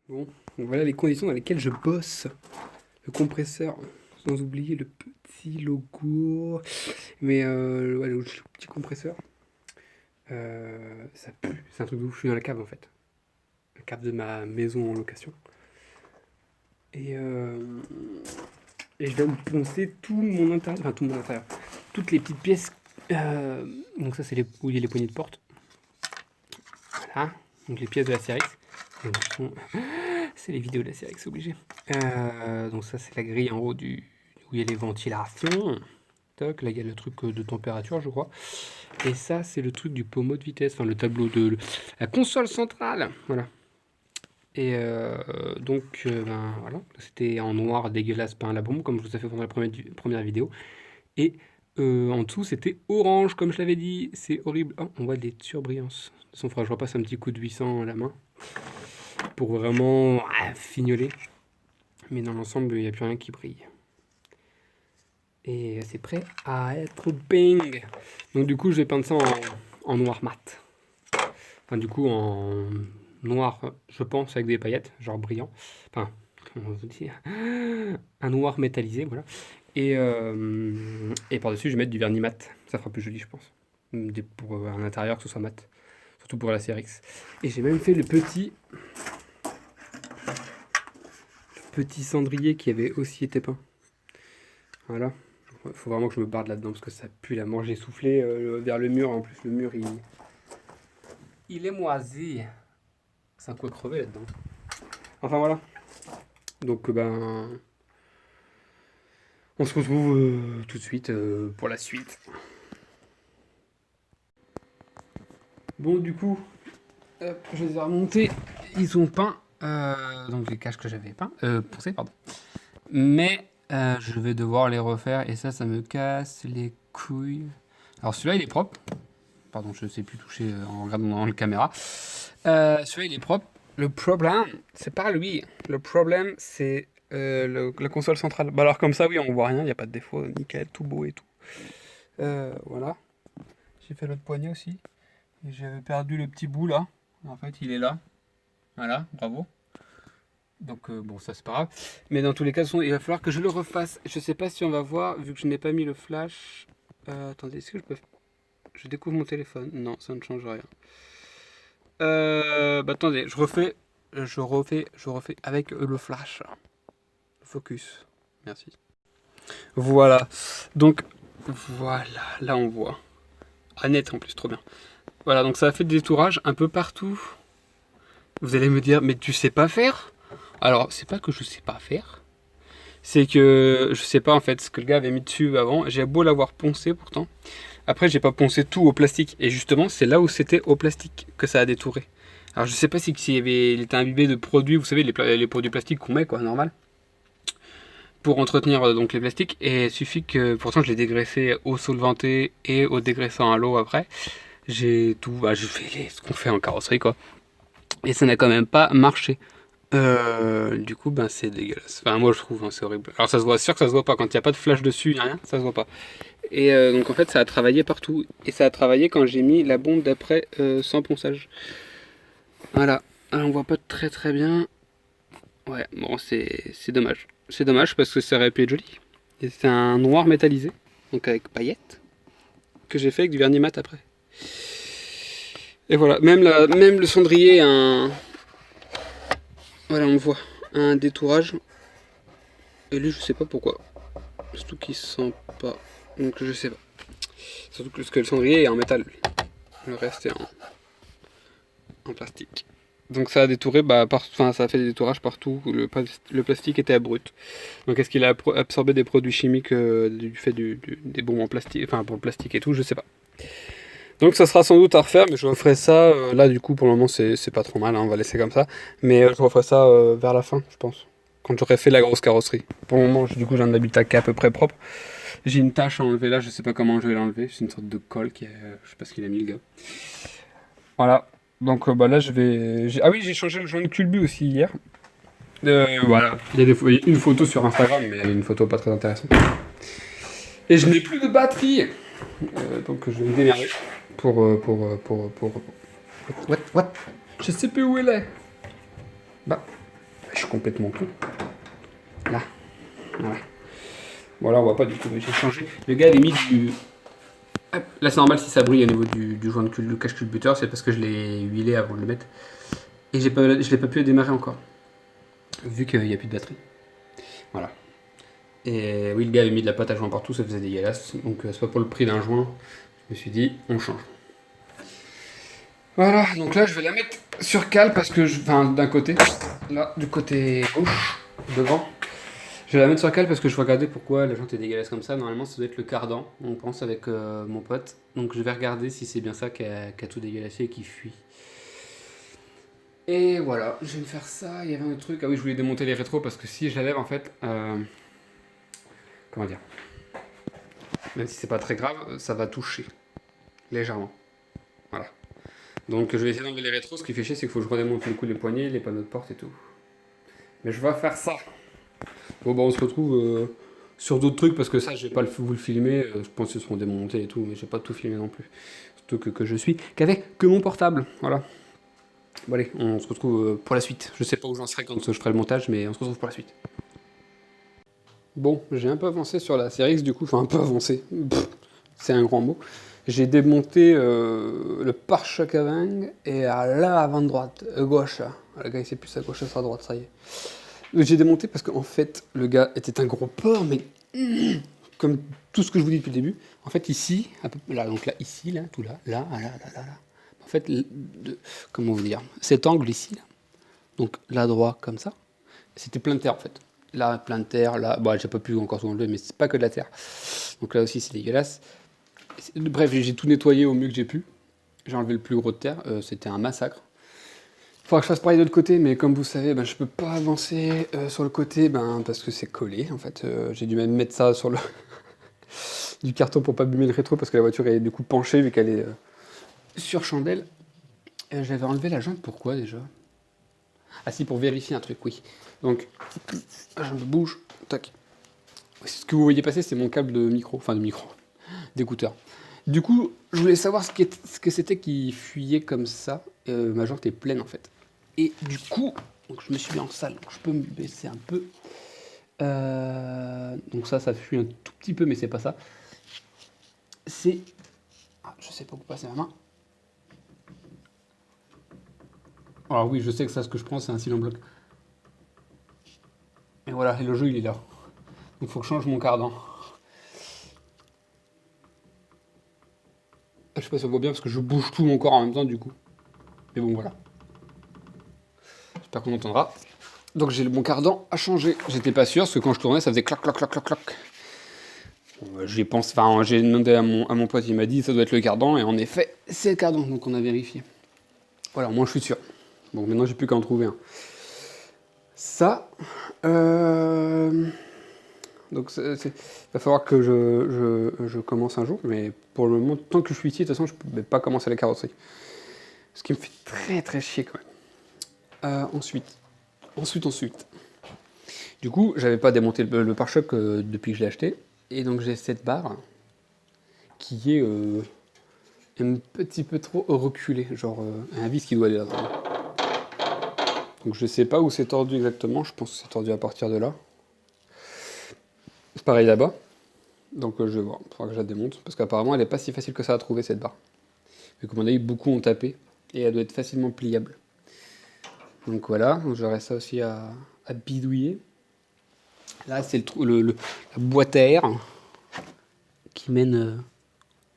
Bon, donc voilà les conditions dans lesquelles je bosse. Le compresseur, sans oublier le petit logo. Mais ouais, le petit compresseur, ça pue. C'est un truc de ouf. Je suis dans la cave en fait. La cave de ma maison en location. Et, euh, et je viens de poncer tout mon intérieur. Enfin, tout mon intérieur. Toutes les petites pièces. Donc, ça, c'est où il y a les poignées de porte. Voilà. Donc, les pièces de la Cyrix. C'est les vidéos de la série, c'est obligé. Donc ça, c'est la grille en haut où il y a les ventilations. Toc, là, il y a le truc de température, je crois. Et ça, c'est le truc du pommeau de vitesse, enfin le tableau de la console centrale. Voilà. Et ben voilà, c'était en noir dégueulasse, peint à la bombe, comme je vous ai fait pendant la première vidéo. Et en dessous, c'était orange, comme je l'avais dit. C'est horrible. Oh, on voit des surbrillances. De toute façon, il faudra que je repasse un petit coup de 800 à la main pour vraiment fignoler. Mais dans l'ensemble, il n'y a plus rien qui brille. Et c'est prêt à être bing. Donc du coup, je vais peindre ça en noir mat. Enfin, du coup, en noir, je pense, avec des paillettes, genre brillant. Enfin, comment on veut dire, un noir métallisé, voilà. Et par-dessus, je vais mettre du vernis mat. Ça fera plus joli, je pense. Pour un intérieur, que ce soit mat. Surtout pour la CRX. Et j'ai même fait le petit cendrier qui avait aussi été peint. Voilà. Il faut vraiment que je me barde là-dedans parce que ça pue la mort. J'ai soufflé vers le mur. En plus, le mur, il est moisi. C'est un coup à crever là-dedans. Enfin voilà. Donc, on se retrouve tout de suite pour la suite. Bon, du coup, je les ai remontés. Ils ont peint. Donc, les caches que j'avais peint. Poncé, pardon. Mais je vais devoir les refaire. Et ça me casse les couilles. Alors, celui-là, il est propre. Pardon, je ne sais plus toucher en regardant dans la caméra. Celui-là, il est propre. Le problème, c'est pas lui. Le problème, c'est la console centrale. Bah alors comme ça, oui, on voit rien, il n'y a pas de défaut, nickel, tout beau et tout. Voilà. J'ai fait l'autre poignet aussi. Et j'avais perdu le petit bout là. En fait, il est là. Voilà, bravo. Donc bon, ça c'est pas grave. Mais dans tous les cas, il va falloir que je le refasse. Je sais pas si on va voir, vu que je n'ai pas mis le flash. Attendez, est-ce que je peux... Je découvre mon téléphone. Non, ça ne change rien. Attendez, je refais avec le flash. Focus. Merci. Voilà. Donc, voilà. Là, on voit. Ah, net en plus, trop bien. Voilà, donc ça a fait des détourage un peu partout. Vous allez me dire, mais tu sais pas faire? Alors, c'est pas que je sais pas faire. C'est que je sais pas en fait ce que le gars avait mis dessus avant. J'ai beau l'avoir poncé pourtant. Après, j'ai pas poncé tout au plastique. Et justement, c'est là où c'était au plastique que ça a détouré. Alors, je sais pas il était imbibé de produits, vous savez, les produits plastiques qu'on met, quoi, normal. Pour entretenir donc les plastiques. Et il suffit que, pourtant, je l'ai dégraissé au solvanté et au dégraissant à l'eau après. J'ai tout, je fais ce qu'on fait en carrosserie, quoi. Et ça n'a quand même pas marché. Du coup, c'est dégueulasse. Enfin, moi je trouve, hein, c'est horrible. Alors, ça se voit, sûr que ça se voit pas. Quand il n'y a pas de flash dessus, il n'y a rien, ça se voit pas. Et donc, en fait, ça a travaillé partout. Et ça a travaillé quand j'ai mis la bombe d'après sans ponçage. Voilà. Alors, on voit pas très très bien. Ouais, bon, c'est dommage. C'est dommage parce que ça aurait pu être joli. Et c'est un noir métallisé, donc avec paillettes, que j'ai fait avec du vernis mat après. Et voilà, même le cendrier a un. Voilà, on voit un détourage. Et lui, je sais pas pourquoi. Surtout qu'il sent pas. Donc je sais pas. Surtout que le cendrier est en métal, lui. Le reste est en plastique. Donc ça a détouré, ça a fait des détourages partout. Le plastique était brut. Donc est-ce qu'il a absorbé des produits chimiques du fait des bombes en plastique, enfin pour le plastique et tout, je sais pas. Donc ça sera sans doute à refaire, mais je referai ça. Là du coup pour le moment c'est pas trop mal, hein, on va laisser comme ça. Mais je referai ça vers la fin, je pense. Quand j'aurai fait la grosse carrosserie. Pour le moment, du coup, j'ai un habitat qui est à peu près propre. J'ai une tache à enlever là, je sais pas comment je vais l'enlever. C'est une sorte de colle je sais pas ce qu'il a mis le gars. Voilà. Donc là je vais. Ah oui, j'ai changé le joint de culbu aussi hier. Voilà. Il y a une photo sur Instagram, mais une photo pas très intéressante. Et je n'ai plus de batterie. Donc je vais me démerder pour. What? Je sais plus où elle est. Bah. suis complètement con. Là. Voilà. Bon, là, on voit pas du coup, j'ai changé. Le gars avait mis du. Hop. Là, c'est normal si ça brille au niveau du joint de cache culbuteur, c'est parce que je l'ai huilé avant de le mettre. Et je l'ai pas pu le démarrer encore. Vu qu'il n'y a plus de batterie. Voilà. Et oui, le gars avait mis de la pâte à joint partout, ça faisait dégueulasse. Donc, c'est pas pour le prix d'un joint. Je me suis dit, on change. Voilà, donc là, je vais la mettre sur cale parce que. Enfin, d'un côté. Là, du côté gauche, devant. Je vais la mettre sur cale parce que je vais regarder pourquoi la jante est dégueulasse comme ça. Normalement, ça doit être le cardan, on pense, avec mon pote. Donc, je vais regarder si c'est bien ça qui a tout dégueulassé et qui fuit. Et voilà, je vais me faire ça. Il y avait un autre truc. Ah oui, je voulais démonter les rétros parce que si je la lève, en fait. Comment dire? Même si c'est pas très grave, ça va toucher. Légèrement. Voilà. Donc, je vais essayer d'enlever les rétros. Ce qui fait chier, c'est qu'il faut que je redémonte le coup les poignées, les panneaux de porte et tout. Mais je vais faire ça. Bon, bah, on se retrouve sur d'autres trucs parce que ça, je vais pas vous le filmer. Je pense qu'ils seront démontés et tout, mais j'ai pas tout filmé non plus. Surtout que je suis qu'avec que mon portable. Voilà. Bon, allez, on se retrouve pour la suite. Je sais pas où j'en serai quand je ferai le montage, mais on se retrouve pour la suite. Bon, j'ai un peu avancé sur la série X du coup, enfin un peu avancé. C'est un grand mot. J'ai démonté le pare-choc avant et là avant droite, gauche. Le gars il sait plus à gauche, à droite, ça y est. J'ai démonté parce qu'en fait, le gars était un gros porc, mais comme tout ce que je vous dis depuis le début, en fait, ici, un peu, là, donc là, ici, là, tout là, là, là, là, là, là. En fait, comment vous dire, cet angle ici, là, donc là, droit, comme ça, c'était plein de terre, en fait. Là, plein de terre, là, bon, j'ai pas pu encore tout enlever, mais c'est pas que de la terre. Donc là aussi, c'est dégueulasse. Bref, j'ai tout nettoyé au mieux que j'ai pu. J'ai enlevé le plus gros de terre, c'était un massacre. Faudra que je fasse pareil de l'autre côté, mais comme vous savez, je peux pas avancer sur le côté parce que c'est collé. En fait, j'ai dû même mettre ça sur le du carton pour pas abîmer le rétro parce que la voiture est du coup penchée vu qu'elle est sur chandelle. J'avais enlevé la jante, pourquoi déjà? Ah si, pour vérifier un truc, oui. Donc, la jante bouge, tac. Ce que vous voyez passer, c'est mon câble de micro, d'écouteur. Du coup, je voulais savoir ce que c'était qui fuyait comme ça. Ma jante est pleine en fait. Et du coup, donc je me suis mis en salle, donc je peux me baisser un peu. Donc ça fuit un tout petit peu, mais c'est pas ça. C'est... Ah, je sais pas où passer ma main. Alors oui, je sais que ça, ce que je prends, c'est un cylindre bloc. Et voilà, et le jeu, il est là. Donc faut que je change mon cardan. Je sais pas si on voit bien, parce que je bouge tout mon corps en même temps, du coup. Mais bon, voilà. J'espère qu'on entendra. Donc j'ai mon cardan à changer. J'étais pas sûr, parce que quand je tournais, ça faisait clac, clac, clac, clac, clac. J'ai demandé à mon pote, il m'a dit ça doit être le cardan, et en effet, c'est le cardan, donc on a vérifié. Voilà, moi je suis sûr. Bon, maintenant j'ai plus qu'à en trouver un. Ça, donc il va falloir que je commence un jour, mais pour le moment, tant que je suis ici, de toute façon, je ne peux pas commencer la carrosserie. Ce qui me fait très très chier quand même. Ensuite. Du coup, j'avais pas démonté le pare-choc depuis que je l'ai acheté. Et donc j'ai cette barre qui est un petit peu trop reculée. Genre un vis qui doit aller là. Donc je sais pas où c'est tordu exactement. Je pense que c'est tordu à partir de là. C'est pareil là-bas. Donc je vais voir. Il faudra que je la démonte. Parce qu'apparemment elle est pas si facile que ça à trouver cette barre. Vu que mon avis, beaucoup ont tapé. Et elle doit être facilement pliable. Donc voilà. Donc j'aurai ça aussi à bidouiller. Là, c'est la boîte à air qui mène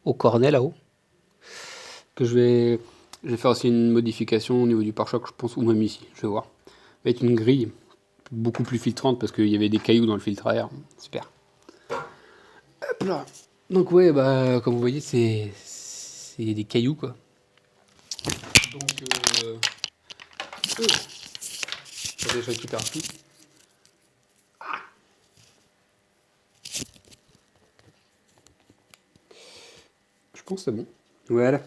au cornet là-haut. Que je vais faire aussi une modification au niveau du pare-choc, je pense, ou même ici, je vais voir. Avec une grille beaucoup plus filtrante parce qu'il y avait des cailloux dans le filtre à air. Super. Hop là. Donc ouais, comme vous voyez, c'est des cailloux quoi. Donc attendez, je récupère tout. Je pense que c'est bon. Voilà.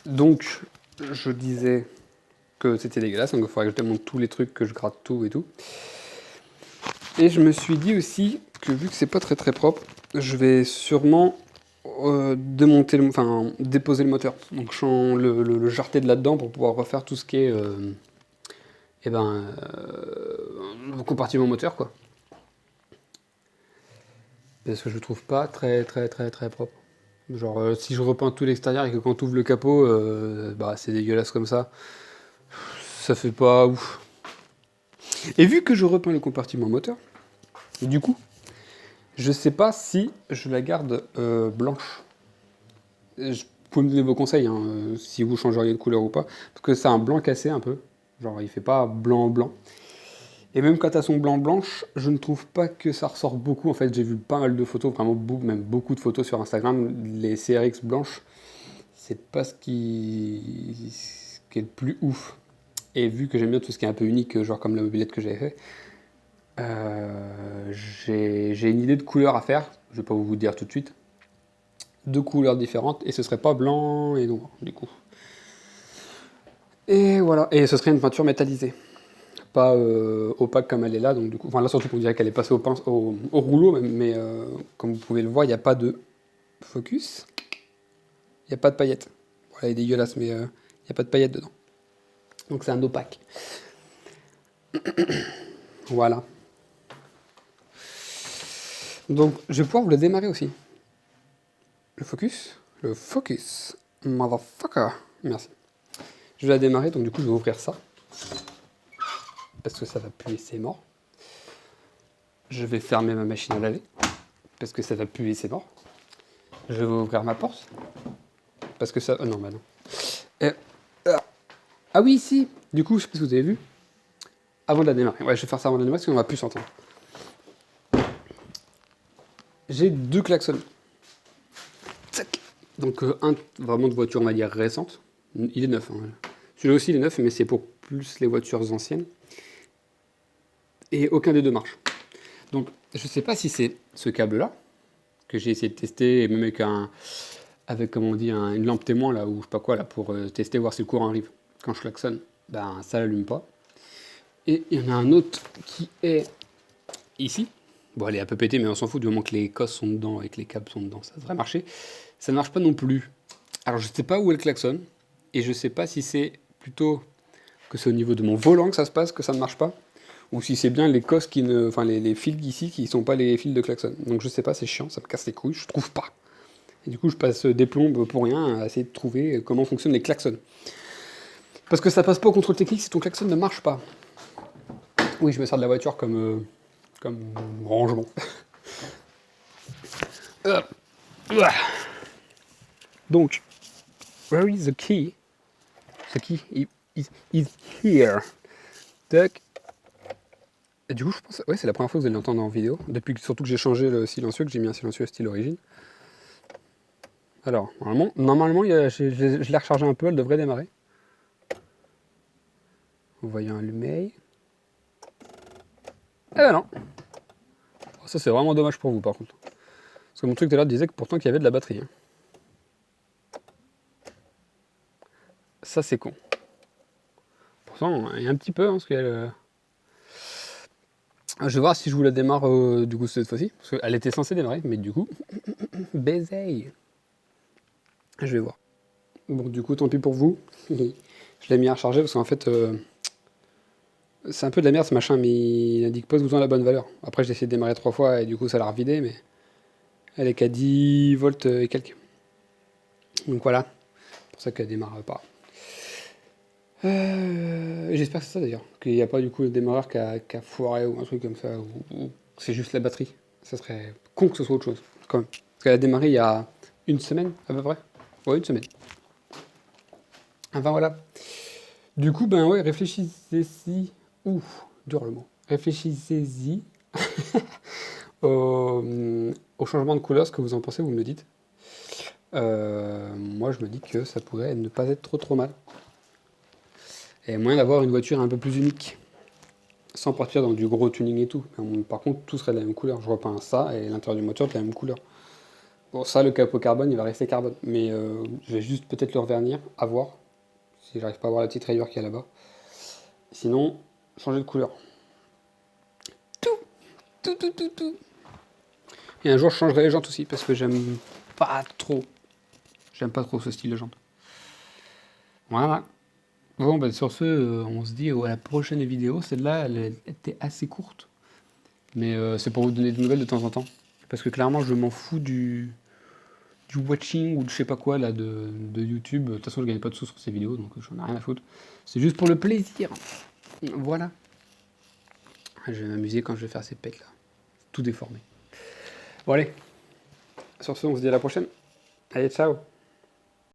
Donc, je disais que c'était dégueulasse, donc il faudrait que je démonte tous les trucs, que je gratte tout et tout. Et je me suis dit aussi que vu que c'est pas très très propre, je vais sûrement déposer le moteur. Donc le jarter de là-dedans pour pouvoir refaire tout ce qui est et ben, le compartiment moteur, quoi. Parce que je le trouve pas très propre. Genre, si je repeins tout l'extérieur et que quand tu ouvres le capot, bah c'est dégueulasse comme ça fait pas ouf. Et vu que je repeins le compartiment moteur, du coup, je sais pas si je la garde blanche. Vous pouvez me donner vos conseils, hein, si vous changeriez de couleur ou pas. Parce que c'est un blanc cassé un peu. Genre, il fait pas blanc. Et même quand elles sont blanche, je ne trouve pas que ça ressort beaucoup. En fait, j'ai vu pas mal de photos, vraiment même beaucoup de photos sur Instagram. Les CRX blanches, c'est pas ce qui est le plus ouf. Et vu que j'aime bien tout ce qui est un peu unique, genre comme la mobilette que j'avais fait, j'ai une idée de couleur à faire. Je vais pas vous dire tout de suite. Deux couleurs différentes, et ce serait pas blanc et noir, du coup. Et voilà, et ce serait une peinture métallisée. Pas opaque comme elle est là, donc du coup, enfin là surtout pour dire qu'elle est passée au rouleau, mais comme vous pouvez le voir, il n'y a pas de focus, il n'y a pas de paillettes. Voilà, elle est dégueulasse, mais il n'y a pas de paillettes dedans. Donc c'est un opaque. Voilà. Donc je vais pouvoir vous le démarrer aussi. Le focus, motherfucker. Merci. Je vais la démarrer, donc du coup je vais ouvrir ça. Parce que ça va puer, c'est mort. Je vais fermer ma machine à laver. Parce que ça va puer, c'est mort. Je vais ouvrir ma porte. Parce que ça... non, bah non. Ah oui, si. Du coup, je sais pas si vous avez vu. Avant de la démarrer. Ouais, je vais faire ça avant de la démarrer parce qu'on va plus s'entendre. J'ai deux klaxons. Tac. Donc un vraiment de voiture, on va dire, récente. Il est neuf. Hein. Celui-là aussi, il est neuf, mais c'est pour plus les voitures anciennes. Et aucun des deux marche. Donc, je sais pas si c'est ce câble-là, que j'ai essayé de tester, et même avec comment on dit, une lampe témoin, là, ou je sais pas quoi, là, pour tester, voir si le courant arrive. Quand je klaxonne, ben, ça l'allume pas. Et il y en a un autre qui est ici. Bon, elle est un peu pétée, mais on s'en fout du moment que les cosses sont dedans et que les câbles sont dedans. Ça devrait marcher. Ça ne marche pas non plus. Alors, je sais pas où est le klaxon. Et je sais pas si c'est plutôt que c'est au niveau de mon volant que ça se passe, que ça ne marche pas. Ou si c'est bien les cosses qui ne. Enfin, les fils d'ici qui sont pas les fils de klaxon. Donc, je sais pas, c'est chiant, ça me casse les couilles, je trouve pas. Et du coup, je passe des plombes pour rien à essayer de trouver comment fonctionnent les klaxons. Parce que ça passe pas au contrôle technique si ton klaxon ne marche pas. Oui, je me sers de la voiture comme rangement. Donc, where is the key? The key is here. Tac. Et du coup, je pense, ouais, c'est la première fois que vous allez l'entendre en vidéo. Depuis surtout que j'ai changé le silencieux, que j'ai mis un silencieux style origine. Alors, normalement je l'ai rechargé un peu, elle devrait démarrer. Vous voyez allumé. Eh ben non. Oh, ça c'est vraiment dommage pour vous par contre. Parce que mon truc tout à l'heure disait que pourtant qu'il y avait de la batterie. Hein. Ça c'est con. Pourtant, il y a un petit peu, hein, parce qu'elle... Je vais voir si je vous la démarre du coup cette fois-ci. Parce qu'elle était censée démarrer, mais du coup... baiser. Je vais voir. Bon, du coup, tant pis pour vous. Je l'ai mis à recharger parce qu'en fait... c'est un peu de la merde ce machin, mais il indique pas tout le temps la bonne valeur. Après, j'ai essayé de démarrer 3 fois et du coup, ça l'a revidé, mais... Elle est qu'à 10 volts et quelques. Donc voilà. C'est pour ça qu'elle démarre pas. J'espère que c'est ça d'ailleurs. Qu'il n'y a pas du coup le démarreur qui a foiré ou un truc comme ça. Ou c'est juste la batterie. Ça serait con que ce soit autre chose. Quand même. Parce qu'elle a démarré il y a une semaine à peu près. Ouais, une semaine. Enfin voilà. Du coup, ben ouais, réfléchissez-y. Ouh, dur le mot. Réfléchissez-y au changement de couleur, ce que vous en pensez, vous me le dites. Moi, je me dis que ça pourrait ne pas être trop mal. Et moyen d'avoir une voiture un peu plus unique. Sans partir dans du gros tuning et tout. Par contre, tout serait de la même couleur. Je repeins ça et l'intérieur du moteur de la même couleur. Bon, ça, le capot carbone, il va rester carbone. Mais je vais juste peut-être le revernir, à voir. Si j'arrive pas à voir la petite rayure qu'il y a là-bas. Sinon, changer de couleur. Tout. Et un jour, je changerai les jantes aussi, parce que j'aime pas trop. J'aime pas trop ce style de jante. Voilà. Bon, bah, sur ce, on se dit à la prochaine vidéo. Celle-là, elle était assez courte. Mais c'est pour vous donner des nouvelles de temps en temps. Parce que clairement, je m'en fous du watching ou de je sais pas quoi là de YouTube. De toute façon, je gagne pas de sous sur ces vidéos, donc j'en ai rien à foutre. C'est juste pour le plaisir. Voilà. Je vais m'amuser quand je vais faire ces pecs là. Tout déformé. Bon allez. Sur ce, on se dit à la prochaine. Allez, ciao.